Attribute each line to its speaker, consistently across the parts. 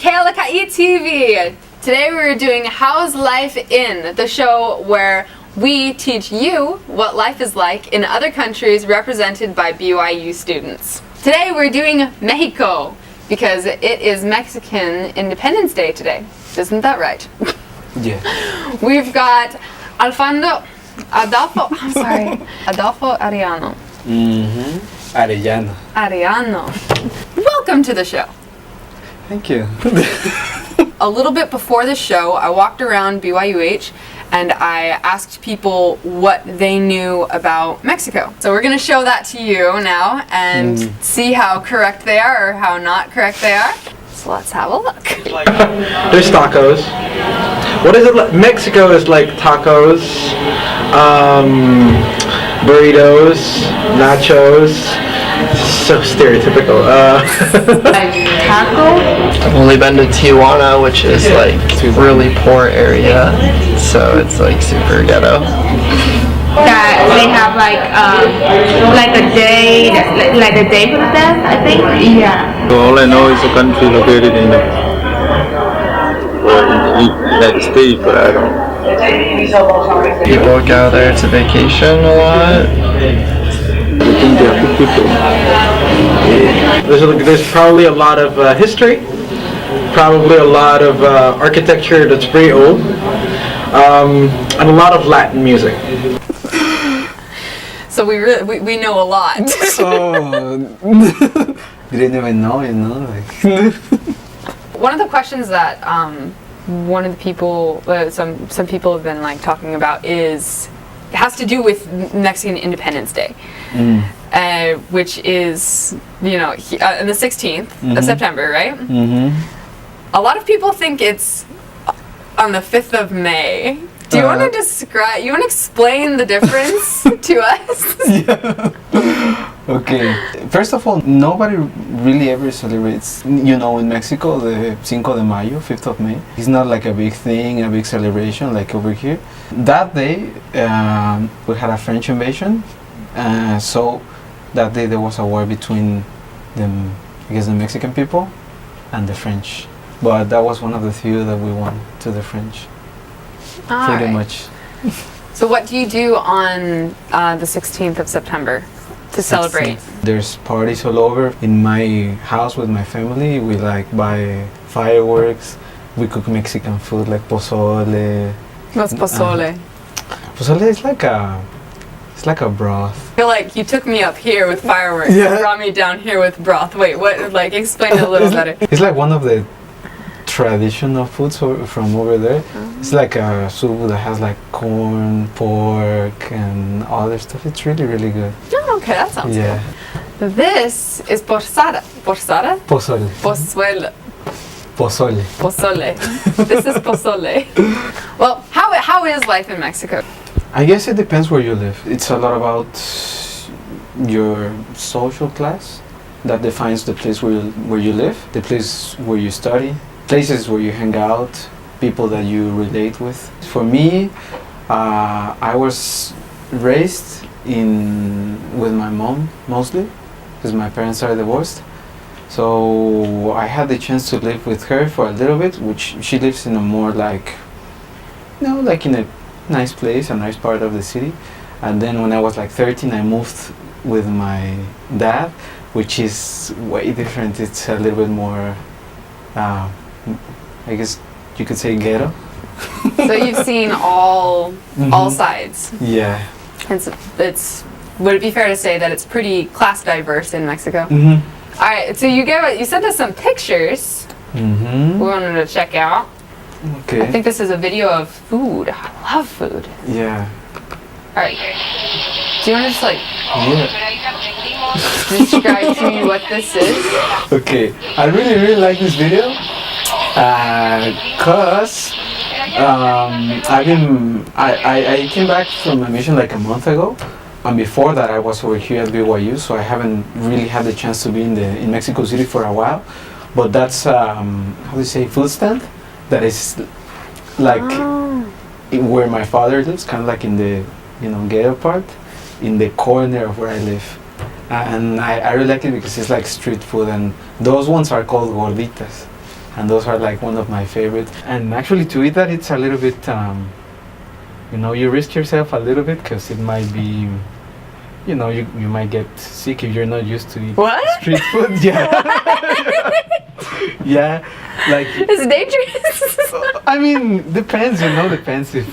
Speaker 1: Alaka'i TV. Today we're doing How's Life In, the show where we teach you what life is like in other countries represented by BYU students. Today we're doing Mexico because it is Mexican Independence Day today. Isn't that right?
Speaker 2: Yeah.
Speaker 1: We've got Adolfo Arellano. Arellano. Welcome to the show.
Speaker 2: Thank you.
Speaker 1: A little bit before the show, I walked around BYUH and I asked people what they knew about Mexico. So we're going to show that to you now and see how correct they are or how not correct they are. So let's have a look.
Speaker 3: There's tacos. What is it like? Mexico is like tacos, burritos, nachos. So stereotypical.
Speaker 1: Taco?
Speaker 4: I've only been to Tijuana, which is like really poor area, so it's like super ghetto.
Speaker 5: That they have like a day, like the day for the death, I think. Yeah.
Speaker 6: So all I know is a country located in the United States, but I don't.
Speaker 4: People go there to vacation a lot.
Speaker 6: I think they're good people.
Speaker 3: There's probably a lot of history, probably a lot of architecture that's pretty old, and a lot of Latin music.
Speaker 1: So we know a lot.
Speaker 2: Oh, didn't even know, you know, like.
Speaker 1: One of the questions that one of the people, some people have been like talking about has to do with Mexican Independence Day, which is, you know, on the 16th of September, right? A lot of people think it's on the 5th of May. Do you want to describe? You want to explain the difference to us?
Speaker 2: Yeah. Okay. First of all, nobody really ever celebrates, you know, in Mexico, the Cinco de Mayo, 5th of May. It's not like a big thing, a big celebration like over here. That day, we had a French invasion, so that day there was a war between the Mexican people and the French. But that was one of the few that we won to the French. Pretty much.
Speaker 1: So what do you do on the 16th of September to celebrate?
Speaker 2: There's parties all over. In my house with my family, we like buy fireworks. We cook Mexican food like pozole.
Speaker 1: What's pozole?
Speaker 2: Pozole is like a broth.
Speaker 1: I feel like you took me up here with fireworks and brought me down here with broth. Wait, what? Like, explain it a little better.
Speaker 2: It's like one of the traditional foods from over there. It's like a soup that has like corn, pork, and other stuff. It's really, really good.
Speaker 1: Oh, okay, that sounds
Speaker 2: Yeah.
Speaker 1: good. This is posada. Posada?
Speaker 2: Pozole.
Speaker 1: Pozuelo.
Speaker 2: Pozole.
Speaker 1: Pozole. This is pozole. Well, how is life in Mexico?
Speaker 2: I guess it depends where you live. It's a lot about your social class that defines the place where you live, the place where you study, places where you hang out, people that you relate with. For me, I was raised with my mom mostly, because my parents are divorced. So I had the chance to live with her for a little bit, which she lives in a more like, you know, like in a nice place, a nice part of the city. And then when I was like 13, I moved with my dad, which is way different. It's a little bit more, I guess you could say ghetto.
Speaker 1: So you've seen all sides.
Speaker 2: Yeah.
Speaker 1: It's would it be fair to say that it's pretty class diverse in Mexico? All right, so you sent us some pictures. We wanted to check out.
Speaker 2: Okay.
Speaker 1: I think this is a video of food. I love food.
Speaker 2: Yeah.
Speaker 1: All right. Do you want to just like describe to me what this is?
Speaker 2: Okay. I really, really like this video because I came back from a mission like a month ago. And before that, I was over here at BYU, so I haven't really had the chance to be in Mexico City for a while. But that's how do you say, food stand? That is like where my father lives, kind of like in the ghetto part, in the corner of where I live. And I really like it because it's like street food, and those ones are called gorditas. and those are like one of my favorites. And actually, to eat that, it's a little bit, you risk yourself a little bit because it might be, you might get sick if you're not used to eat
Speaker 1: What?
Speaker 2: street food. Yeah. Yeah, like.
Speaker 1: It's dangerous.
Speaker 2: I mean, depends. Depends if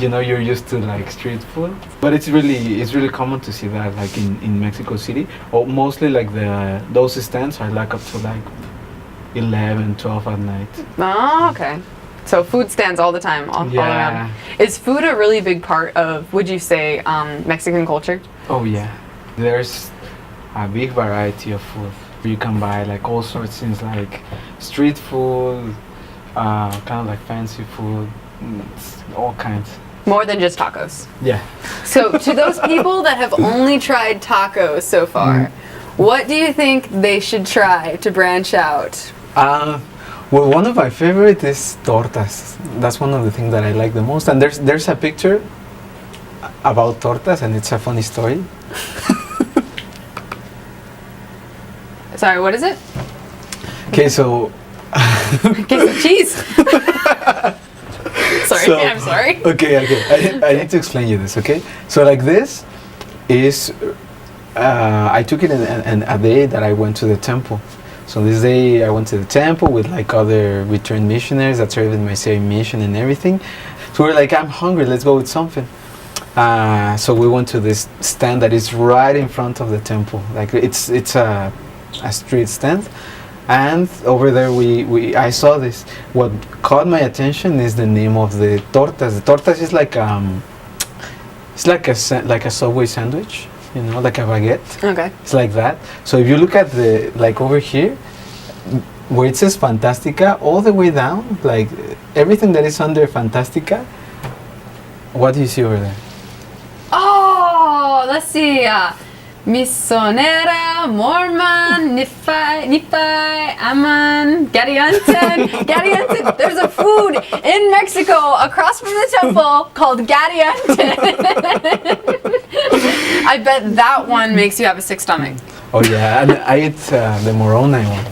Speaker 2: you're used to like street food. But it's really common to see that like in Mexico City. Or mostly like those stands are like up to like 11, 12 at night.
Speaker 1: Oh, okay. So food stands all the time, all around. Is food a really big part of, would you say, Mexican culture?
Speaker 2: Oh yeah, there's a big variety of food. You can buy like all sorts of things like street food, kind of like fancy food, all kinds.
Speaker 1: More than just tacos.
Speaker 2: Yeah.
Speaker 1: So to those people that have only tried tacos so far, what do you think they should try to branch out?
Speaker 2: Well, one of my favorite is tortas. That's one of the things that I like the most. And there's a picture about tortas, and it's a funny story.
Speaker 1: Sorry, what is it?
Speaker 2: Okay, so.
Speaker 1: Case of cheese. Sorry, I'm sorry.
Speaker 2: Okay. I need to explain you this, okay? So like this is, I took it in a day that I went to the temple. So this day I went to the temple with like other returned missionaries that served in my same mission and everything. So we're like, I'm hungry, let's go with something. So we went to this stand that is right in front of the temple. Like it's a street stand. And over there I saw this. What caught my attention is the name of the tortas. The tortas is like it's like a Subway sandwich, like a baguette.
Speaker 1: Okay.
Speaker 2: It's like that. So if you look at the like over here, where it says Fantastica, all the way down, like everything that is under Fantastica, what do you see over there?
Speaker 1: Oh, let's see. Misonera, Mormon, Nipai, Aman, Gadianten. There's a food in Mexico across from the temple called Gadianten. I bet that one makes you have a sick stomach.
Speaker 2: Oh yeah, and I ate the Moroni one.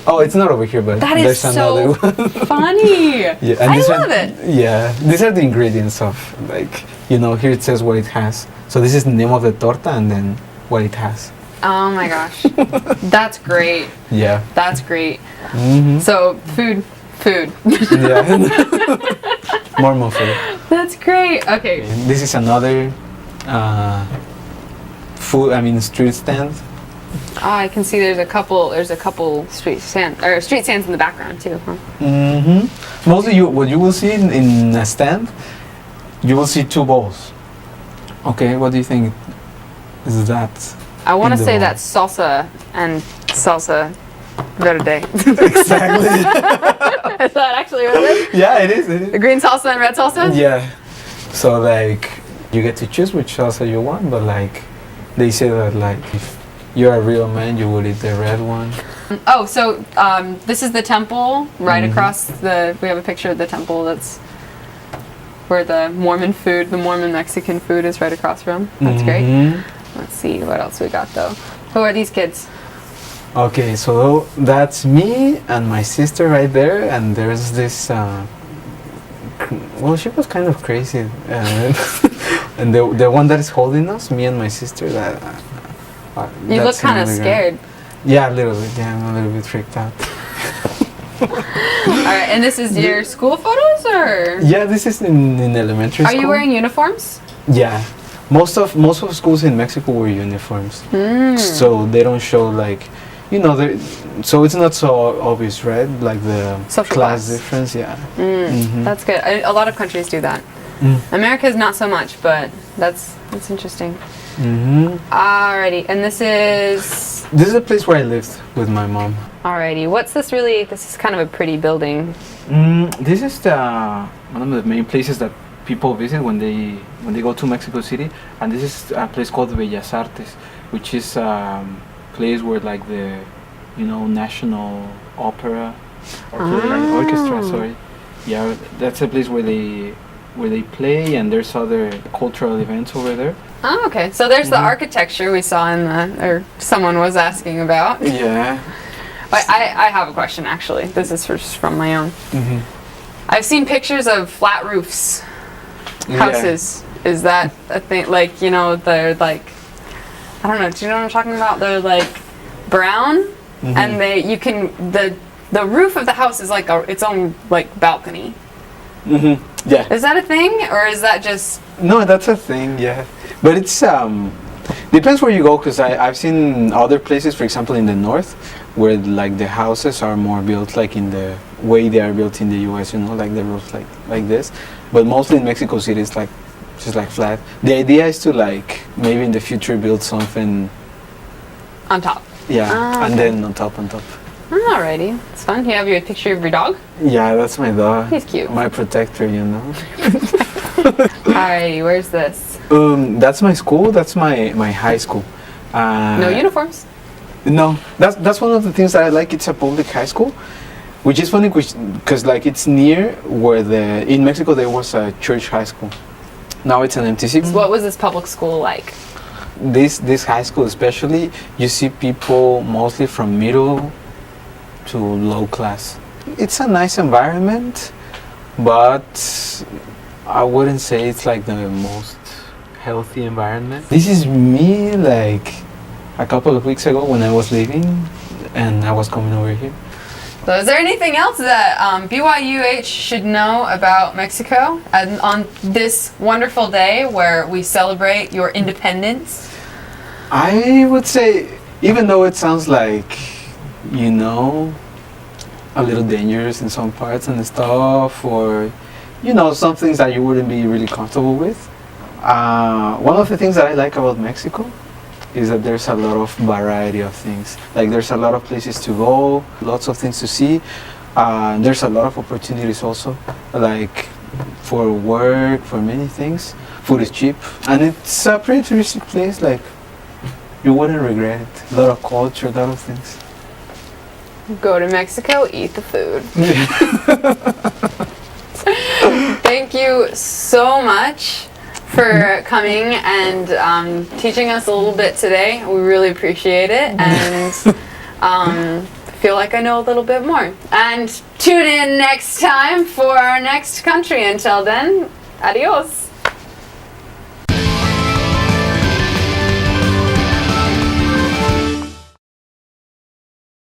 Speaker 2: Oh, it's not over here, but
Speaker 1: that is
Speaker 2: there's
Speaker 1: so
Speaker 2: another one.
Speaker 1: funny.
Speaker 2: Yeah, and
Speaker 1: I love it.
Speaker 2: Yeah, these are the ingredients of like, here it says what it has. So this is the name of the torta and then what it has.
Speaker 1: Oh my gosh. That's great.
Speaker 2: Yeah.
Speaker 1: That's great.
Speaker 2: Mm-hmm.
Speaker 1: So food.
Speaker 2: Yeah. Mormon food.
Speaker 1: That's great. Okay.
Speaker 2: This is another street stand.
Speaker 1: Oh, I can see there's a couple street stands in the background too, huh?
Speaker 2: Mm-hmm. Mostly what you will see in a stand, you will see two bowls. Okay, what do you think is that?
Speaker 1: I want to say
Speaker 2: bowl?
Speaker 1: that's salsa and salsa verde.
Speaker 2: Exactly.
Speaker 1: Is that actually what it is?
Speaker 2: Yeah, it is.
Speaker 1: The green salsa and red salsa?
Speaker 2: Yeah. So like you get to choose which salsa you want, but like they say that like if you're a real man, you will eat the red one.
Speaker 1: Oh, so this is the temple right across we have a picture of the temple that's where the Mormon Mexican food is right across from. That's great. Let's see what else we got though. Who are these kids?
Speaker 2: Okay, so that's me and my sister right there, and there's this she was kind of crazy, and the one that is holding us, me and my sister,
Speaker 1: You look kind of scared.
Speaker 2: Yeah, a little bit. Yeah, I'm a little bit freaked out.
Speaker 1: Alright, and this is your school photos, or?
Speaker 2: Yeah, this is in elementary school.
Speaker 1: Are you wearing uniforms?
Speaker 2: Yeah, most of schools in Mexico wear uniforms, so they don't show like, so it's not so obvious, right? Like the
Speaker 1: social
Speaker 2: class difference. Yeah.
Speaker 1: That's good. A lot of countries do that. America is not so much, but that's interesting. Alrighty, and this is
Speaker 2: a place where I lived with my mom.
Speaker 1: Alrighty, what's this really? This is kind of a pretty building.
Speaker 2: This is one of the main places that people visit when they go to Mexico City, and this is a place called Bellas Artes, which is a place where like the National Opera or orchestra. Sorry, yeah, that's a place where they play, and there's other cultural events over there.
Speaker 1: Oh, okay. So there's the architecture we saw or someone was asking about.
Speaker 2: Yeah.
Speaker 1: But I have a question actually. This is from my own. I've seen pictures of flat roofs, houses. Is that a thing? Like, you know, they're like, I don't know. Do you know what I'm talking about? They're like brown, and the roof of the house is like its own like balcony.
Speaker 2: Yeah.
Speaker 1: Is that a thing, or is that just?
Speaker 2: No, that's a thing. Yeah, but it's depends where you go, because I've seen other places, for example, in the north, where like the houses are more built like in the way they are built in the U.S. You know, like the roofs like this. But mostly in Mexico City, it's like just like flat. The idea is to like maybe in the future build something
Speaker 1: On top.
Speaker 2: Yeah, and then on top.
Speaker 1: Alrighty, it's fun. You have your picture of your dog?
Speaker 2: Yeah, that's my dog.
Speaker 1: He's cute.
Speaker 2: My protector, you know.
Speaker 1: Alrighty, where's this?
Speaker 2: That's my school. That's my high school.
Speaker 1: No uniforms?
Speaker 2: No, that's one of the things that I like. It's a public high school, which is funny because like it's near where in Mexico there was a church high school. Now it's an empty seat.
Speaker 1: What was this public school like?
Speaker 2: This high school especially, you see people mostly from middle to low class. It's a nice environment, but I wouldn't say it's like the most healthy environment. This is me like a couple of weeks ago when I was leaving and I was coming over here.
Speaker 1: So is there anything else that BYUH should know about Mexico and on this wonderful day where we celebrate your independence?
Speaker 2: I would say, even though it sounds like, you know, a little dangerous in some parts and stuff, or, you know, some things that you wouldn't be really comfortable with, one of the things that I like about Mexico is that there's a lot of variety of things. Like there's a lot of places to go, lots of things to see. There's a lot of opportunities also, like for work, for many things. Food is cheap, and it's a pretty touristic place. Like you wouldn't regret it. A lot of culture, a lot of things.
Speaker 1: Go to Mexico, eat the food. Thank you so much for coming and teaching us a little bit today. We really appreciate it, and feel like I know a little bit more. And tune in next time for our next country. Until then, adios.